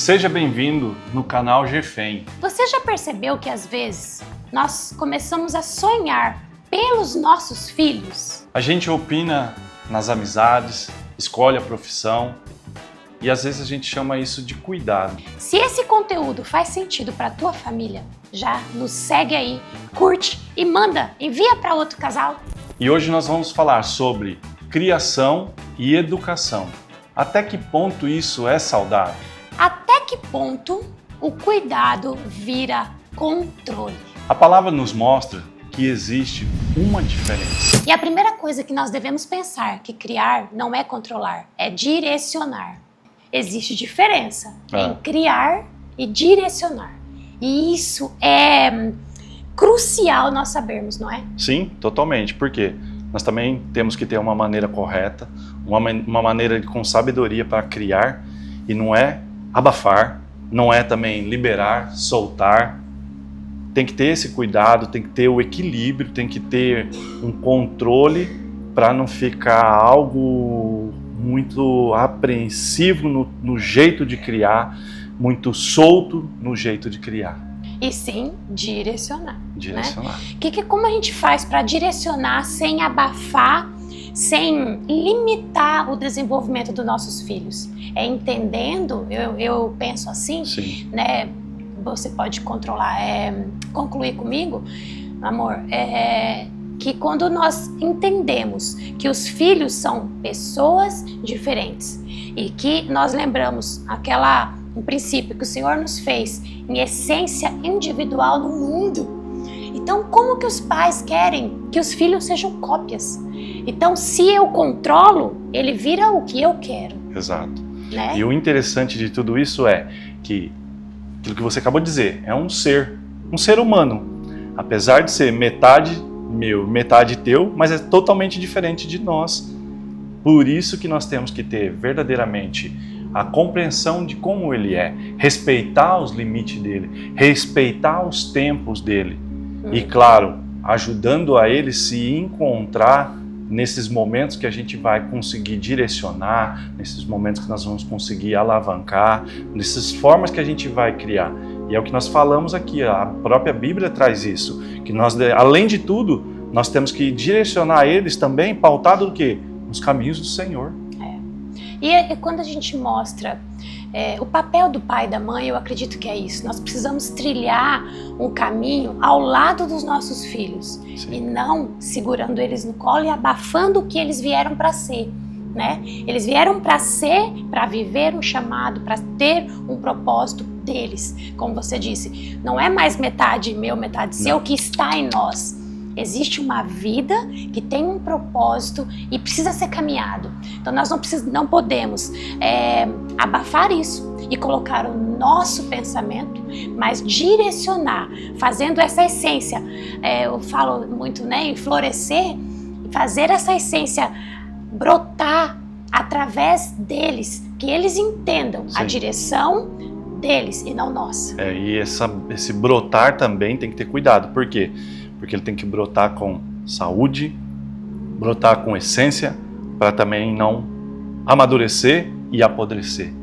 Seja bem-vindo no canal GFEM. Você já percebeu que às vezes nós começamos a sonhar pelos nossos filhos? A gente opina nas amizades, escolhe a profissão e às vezes a gente chama isso de cuidado. Se esse conteúdo faz sentido para a tua família, já nos segue aí, curte e manda, envia para outro casal. E hoje nós vamos falar sobre criação e educação. Até que ponto isso é saudável? Até que ponto o cuidado vira controle? A palavra nos mostra que existe uma diferença. E a primeira coisa que nós devemos pensar que criar não é controlar, é direcionar. Existe diferença em criar e direcionar. E isso é crucial nós sabermos, não é? Sim, totalmente. Por quê? Nós também temos que ter uma maneira correta, uma maneira com sabedoria para criar, e não é abafar, não é também liberar, soltar. Tem que ter esse cuidado, tem que ter o equilíbrio, tem que ter um controle para não ficar algo muito apreensivo no jeito de criar, muito solto no jeito de criar. E sim direcionar. Direcionar. Né? Como a gente faz para direcionar sem abafar, sem limitar o desenvolvimento dos nossos filhos? É entendendo, eu penso assim, sim, né? Você pode controlar, concluir comigo, amor, que quando nós entendemos que os filhos são pessoas diferentes e que nós lembramos um princípio que o Senhor nos fez em essência individual no mundo. Então, como que os pais querem que os filhos sejam cópias? Então, se eu controlo, ele vira o que eu quero. Exato. Né? E o interessante de tudo isso é que aquilo que você acabou de dizer, é um ser humano. Apesar de ser metade meu, metade teu, mas é totalmente diferente de nós. Por isso que nós temos que ter verdadeiramente a compreensão de como ele é, respeitar os limites dele, respeitar os tempos dele. E claro, ajudando a ele se encontrar nesses momentos que a gente vai conseguir direcionar, nesses momentos que nós vamos conseguir alavancar, nessas formas que a gente vai criar. E é o que nós falamos aqui, a própria Bíblia traz isso, que nós, além de tudo, nós temos que direcionar eles também, pautado no quê? Nos caminhos do Senhor. E quando a gente mostra o papel do pai e da mãe, eu acredito que é isso. Nós precisamos trilhar um caminho ao lado dos nossos filhos. Sim. E não segurando eles no colo e abafando o que eles vieram para ser. Né? Eles vieram para ser, para viver um chamado, para ter um propósito deles. Como você disse, não é mais metade meu, metade seu que está em nós. Existe uma vida que tem um propósito e precisa ser caminhado. Então nós não podemos abafar isso e colocar o nosso pensamento, mas direcionar, fazendo essa essência. Eu falo muito, né, em florescer, fazer essa essência brotar através deles, que eles entendam a direção deles e não nossa. E esse brotar também tem que ter cuidado. Por quê? Porque ele tem que brotar com saúde, brotar com essência, para também não amadurecer e apodrecer.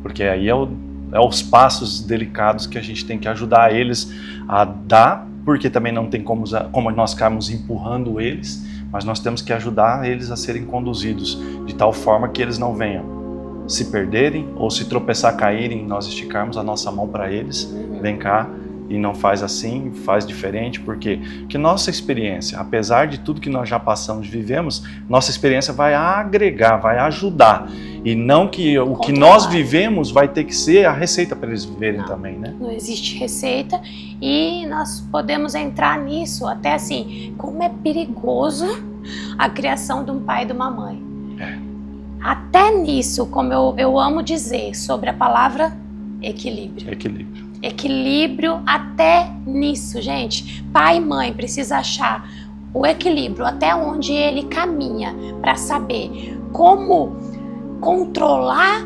Porque aí é os passos delicados que a gente tem que ajudar eles a dar, porque também não tem como nós ficarmos empurrando eles, mas nós temos que ajudar eles a serem conduzidos de tal forma que eles não venham se perderem ou se tropeçar, caírem, nós esticarmos a nossa mão para eles, vem cá, e não faz assim, faz diferente, porque nossa experiência, apesar de tudo que nós já passamos, vivemos, nossa experiência vai agregar, vai ajudar, e não que o que nós vivemos vai ter que ser a receita para eles viverem também, né? Não existe receita, e nós podemos entrar nisso, até assim, como é perigoso a criação de um pai e de uma mãe. Até nisso, como eu amo dizer sobre a palavra equilíbrio. Equilíbrio até nisso, gente. Pai e mãe precisa achar o equilíbrio até onde ele caminha para saber como controlar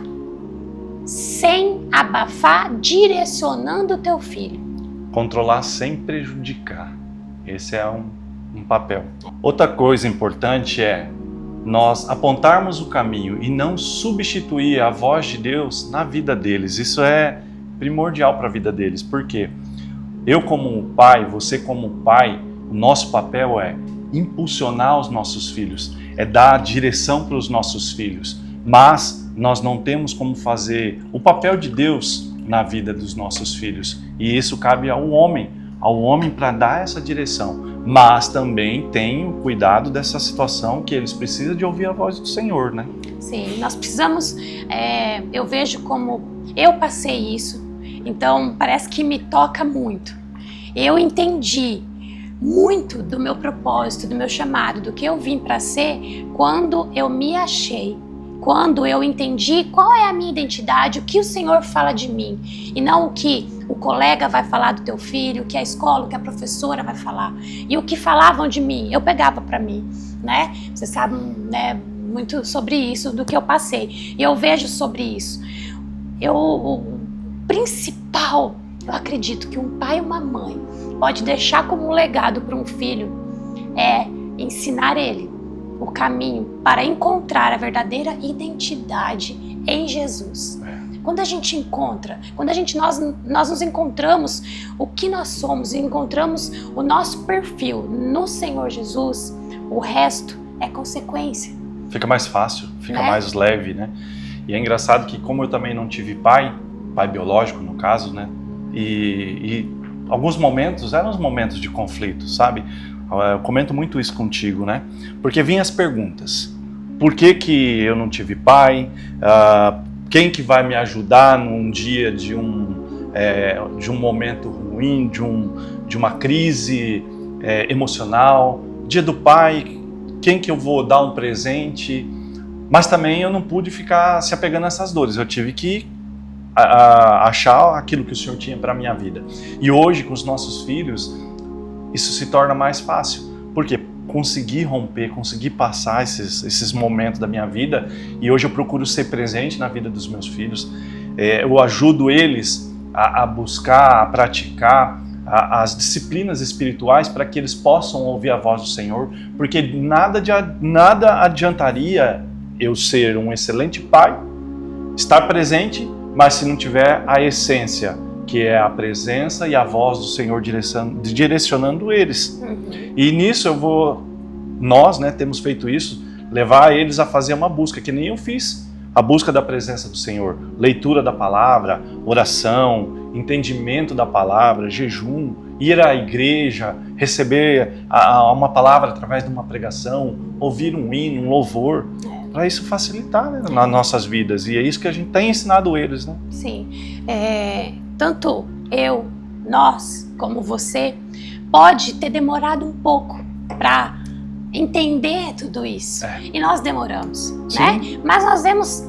sem abafar, direcionando o teu filho. Controlar sem prejudicar. Esse é um papel. Outra coisa importante é nós apontarmos o caminho e não substituir a voz de Deus na vida deles. Isso é primordial para a vida deles. Por quê? Eu como pai, você como pai, o nosso papel é impulsionar os nossos filhos, é dar direção para os nossos filhos, mas nós não temos como fazer o papel de Deus na vida dos nossos filhos, e isso cabe ao homem para dar essa direção, mas também tem o cuidado dessa situação que eles precisam de ouvir a voz do Senhor, né? Sim, nós precisamos, eu vejo como eu passei isso, então parece que me toca muito. Eu entendi muito do meu propósito, do meu chamado, do que eu vim para ser, quando eu me achei, quando eu entendi qual é a minha identidade, o que o Senhor fala de mim, e não o que o colega vai falar do teu filho, o que a escola, o que a professora vai falar. E o que falavam de mim, eu pegava para mim, né? Vocês sabem, né, muito sobre isso, do que eu passei. E eu vejo sobre isso. O principal, eu acredito que um pai e uma mãe pode deixar como um legado para um filho é ensinar ele o caminho para encontrar a verdadeira identidade em Jesus. Quando a gente encontra, nós nos encontramos o que nós somos e encontramos o nosso perfil no Senhor Jesus, o resto é consequência. Fica mais fácil, fica mais leve, né? E é engraçado que como eu também não tive pai biológico no caso, né? E alguns momentos eram os momentos de conflito, sabe? Eu comento muito isso contigo, né? Porque vinham as perguntas. Por que eu não tive pai? Quem que vai me ajudar num dia de um momento ruim, de uma crise emocional? Dia do pai, quem que eu vou dar um presente? Mas também eu não pude ficar se apegando a essas dores. Eu tive que achar aquilo que o Senhor tinha para a minha vida. E hoje, com os nossos filhos, isso se torna mais fácil. Porque consegui romper, consegui passar esses momentos da minha vida, e hoje eu procuro ser presente na vida dos meus filhos. Eu ajudo eles a buscar, a praticar as disciplinas espirituais para que eles possam ouvir a voz do Senhor, porque nada adiantaria eu ser um excelente pai, estar presente, mas se não tiver a essência, que é a presença e a voz do Senhor direcionando eles. E nisso nós, né, temos feito isso, levar eles a fazer uma busca, que nem eu fiz, a busca da presença do Senhor, leitura da palavra, oração, entendimento da palavra, jejum, ir à igreja, receber uma palavra através de uma pregação, ouvir um hino, um louvor, para isso facilitar, né, nas nossas vidas, e é isso que a gente tem ensinado eles, né? Sim, tanto nós, como você, pode ter demorado um pouco para entender tudo isso. E nós demoramos, né? Mas nós vemos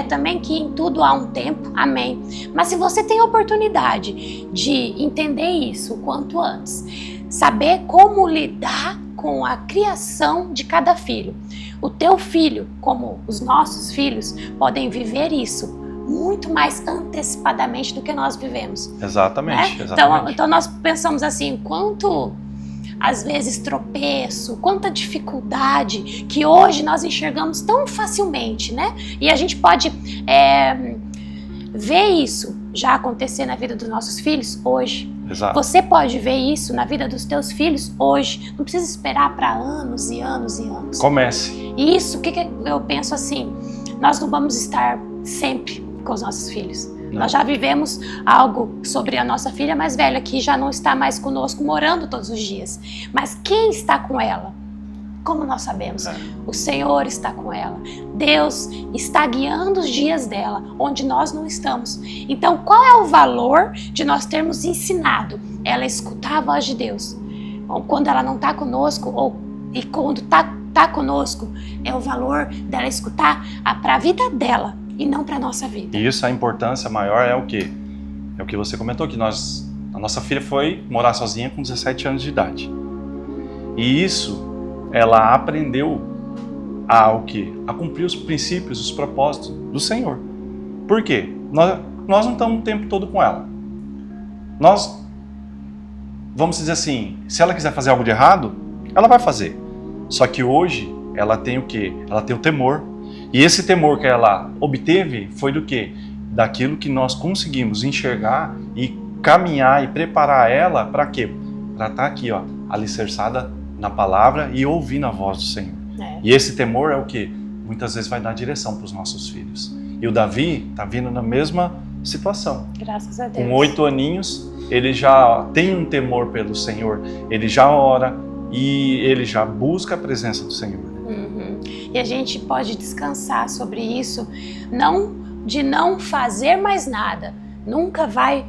também que em tudo há um tempo, amém. Mas se você tem a oportunidade de entender isso o quanto antes, saber como lidar com a criação de cada filho. O teu filho, como os nossos filhos, podem viver isso muito mais antecipadamente do que nós vivemos. Exatamente, né? exatamente. Então nós pensamos assim, quanto às vezes tropeço, quanta dificuldade que hoje nós enxergamos tão facilmente, né? E a gente pode ver isso já acontecer na vida dos nossos filhos hoje. Exato. Você pode ver isso na vida dos teus filhos hoje. Não precisa esperar para anos e anos e anos. Comece. E isso, o que eu penso assim, nós não vamos estar sempre com os nossos filhos. Não. Nós já vivemos algo sobre a nossa filha mais velha, que já não está mais conosco, morando todos os dias. Mas quem está com ela? Como nós sabemos? O Senhor está com ela. Deus está guiando os dias dela, onde nós não estamos. Então, qual é o valor de nós termos ensinado ela a escutar a voz de Deus? Quando ela não está conosco, e quando está conosco, é o valor dela escutar para a vida dela e não para a nossa vida. E isso, a importância maior é o quê? É o que você comentou, que a nossa filha foi morar sozinha com 17 anos de idade. E isso, ela aprendeu a cumprir os princípios, os propósitos do Senhor. Por quê? Nós não estamos o tempo todo com ela. Nós, vamos dizer assim, se ela quiser fazer algo de errado, ela vai fazer. Só que hoje, ela tem o quê? Ela tem o temor. E esse temor que ela obteve foi do quê? Daquilo que nós conseguimos enxergar e caminhar e preparar ela para quê? Para estar aqui, ó, alicerçada na palavra e ouvindo a voz do Senhor. E esse temor é o quê? Muitas vezes vai dar direção para os nossos filhos. E o Davi está vindo na mesma situação. Graças a Deus. Com 8 aninhos, ele já tem um temor pelo Senhor, ele já ora e ele já busca a presença do Senhor. E a gente pode descansar sobre isso, de não fazer mais nada. Nunca vai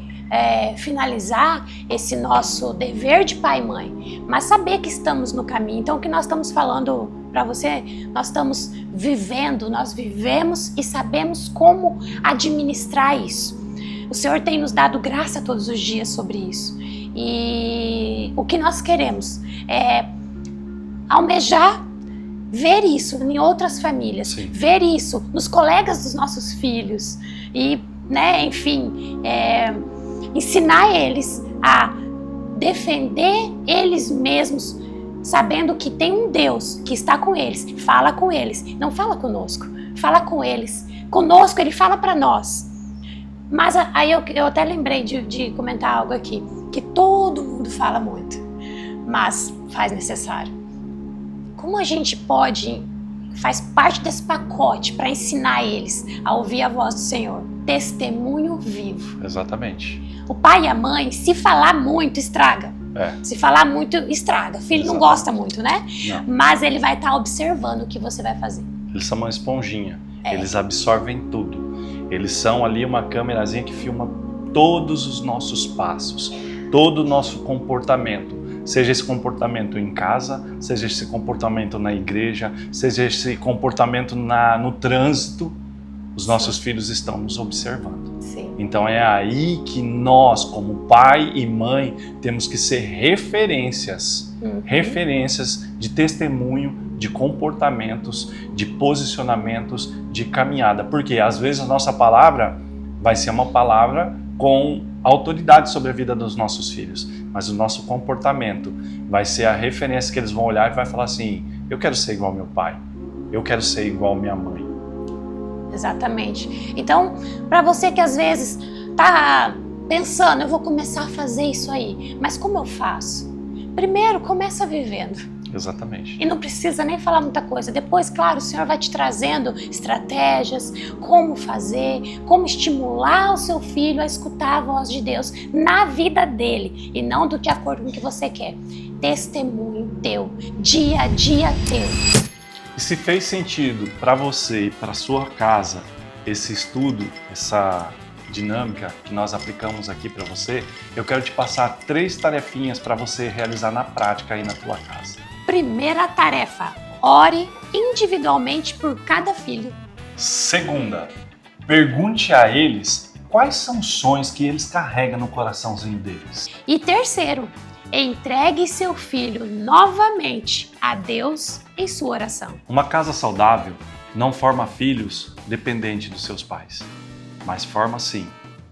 finalizar esse nosso dever de pai e mãe, mas saber que estamos no caminho. Então, o que nós estamos falando para você, nós estamos vivendo, nós vivemos e sabemos como administrar isso. O Senhor tem nos dado graça todos os dias sobre isso. E o que nós queremos é almejar ver isso em outras famílias, Sim. ver isso nos colegas dos nossos filhos e, enfim, ensinar eles a defender eles mesmos, sabendo que tem um Deus que está com eles, fala com eles, não fala conosco, fala com eles. Conosco ele fala para nós. Mas aí eu até lembrei de comentar algo aqui, que todo mundo fala muito, mas faz necessário. Como a gente faz parte desse pacote para ensinar eles a ouvir a voz do Senhor? Testemunho vivo. Exatamente. O pai e a mãe, se falar muito, estraga. Se falar muito, estraga. O filho não gosta muito, né? Não. Mas ele vai estar observando o que você vai fazer. Eles são uma esponjinha. Eles absorvem tudo. Eles são ali uma câmerazinha que filma todos os nossos passos, todo o nosso comportamento. Seja esse comportamento em casa, seja esse comportamento na igreja, seja esse comportamento no trânsito, os nossos filhos estão nos observando. Sim. Então é aí que nós, como pai e mãe, temos que ser referências, referências de testemunho, de comportamentos, de posicionamentos, de caminhada. Porque às vezes a nossa palavra vai ser uma palavra com autoridade sobre a vida dos nossos filhos, mas o nosso comportamento vai ser a referência que eles vão olhar e vai falar assim: eu quero ser igual ao meu pai, eu quero ser igual à minha mãe. Exatamente. Então, para você que às vezes tá pensando, eu vou começar a fazer isso aí, mas como eu faço? Primeiro, começa vivendo. Exatamente. E não precisa nem falar muita coisa. Depois, claro, o Senhor vai te trazendo estratégias, como fazer, como estimular o seu filho a escutar a voz de Deus na vida dele e não de acordo com o que você quer. Testemunho teu, dia a dia teu. E se fez sentido para você e para sua casa esse estudo, essa dinâmica que nós aplicamos aqui para você, eu quero te passar 3 tarefinhas para você realizar na prática aí na tua casa. Primeira tarefa: ore individualmente por cada filho. Segunda, pergunte a eles quais são os sonhos que eles carregam no coraçãozinho deles. E terceiro, entregue seu filho novamente a Deus em sua oração. Uma casa saudável não forma filhos dependentes dos seus pais, mas forma sim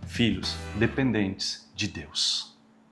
filhos dependentes de Deus.